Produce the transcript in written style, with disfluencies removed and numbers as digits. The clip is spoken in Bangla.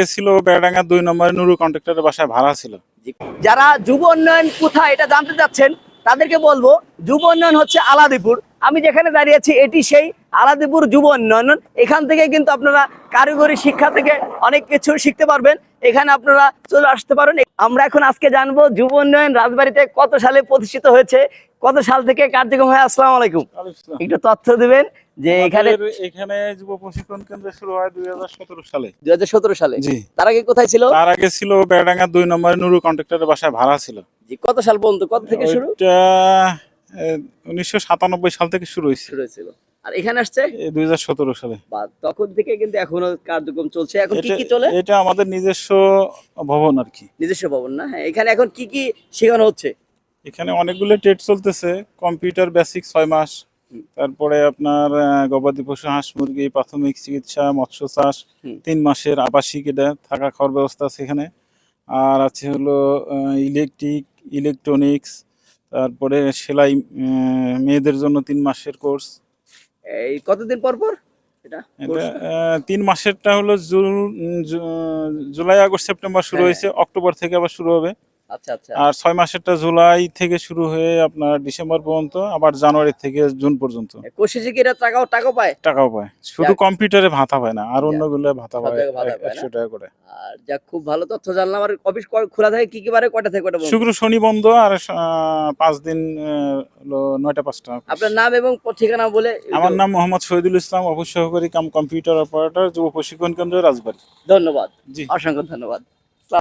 আগে ছিল বেড়াডাঙ্গা 2 নম্বরে নুরু কন্ট্রাক্টরের বাসায় ভাড়া ছিল। যারা যুব উন্নয়ন কোথায় এটা জানতে চাচ্ছেন তাদেরকে বলবো, যুব উন্নয়ন হচ্ছে আলাদিপুর। আমি যেখানে দাঁড়িয়ে আছি এটি সেই আলাদিপুর যুব উন্নয়ন। এখান থেকে কিন্তু আপনারা কারিগরি শিক্ষা থেকে অনেক কিছু শিখতে পারবেন। এখানে আপনারা চলে আসতে পারেন। আমরা এখন আজকে জানবো যুব উন্নয়ন রাজবাড়িতে কত সালে প্রতিষ্ঠিত হয়েছে, কত সাল থেকে কার্যক্রম হয়। আসসালামু আলাইকুম, একটু তথ্য দিবেন যে এখানে যুব প্রশিক্ষণ কেন্দ্র শুরু হয় 2017 সালে। 2017 সালে। জি। তার আগে কোথায় ছিল? তার আগে ছিল বেড়াডাঙ্গা 2 নম্বরে নুরু কন্ট্রাক্টরের বাসায় ভাড়া ছিল। জি, কত সাল পর্যন্ত, কত থেকে শুরু? এটা 1997 সাল থেকে শুরু হয়েছিল। আর এখানে আসছে 2017 সালে। বা তখন থেকে কিন্তু এখনো কার্যক্রম চলছে। এখন কি কি চলে? এটা আমাদের নিজস্ব ভবন আর কি। নিজস্ব ভবন না? হ্যাঁ, এখানে এখন কি কি শেখানো হচ্ছে? এখানে অনেকগুলো ট্রেড চলতেছে। কম্পিউটার বেসিক 6 মাস, তারপরে আপনার গবাদি পশু, হাঁস মুরগি, প্রাথমিক চিকিৎসা, মৎস্য চাষ 3 মাসের আবাসিক, এটা থাকা খাওয়ার ব্যবস্থা আছে এখানে। আর আছে হলো ইলেকট্রনিক্স, তারপরে সেলাই, মেয়েদের জন্য 3 মাসের কোর্স। এই কতদিন পর পর এটা? 3 মাসেরটা হলো জুলাই আগস্ট সেপ্টেম্বর শুরু হয়েছে, অক্টোবর থেকে আবার শুরু হবে। আচ্ছা আচ্ছা। আর 6 মাসেরটা জুলাই থেকে শুরু হয়ে আপনার ডিসেম্বর পর্যন্ত, আবার জানুয়ারি থেকে জুন পর্যন্ত। কোর্সে কি এরা টাকাও পায়? টাকাও পায়, শুধু কম্পিউটারে ভাতা পায় না, আর অন্যগুলো ভাতা পায় 100 টাকা করে। আর যা খুব ভালো তথ্য জানলাম। আর অফিস খোলা থাকে কি কি বারে, কয়টা থেকে কয়টা পর্যন্ত? শুক্র শনি বন্ধ, আর 5 দিন হলো 9টা 5টা। আপনার নাম এবং ঠিকানা বলে। আমার নাম মোহাম্মদ শহীদুল ইসলাম, অফিস সহকারী কাম কম্পিউটার অপারেটর, যুব প্রশিক্ষণ কেন্দ্র, রাজবাড়ী। ধন্যবাদ। জি, অসংখ্য ধন্যবাদ।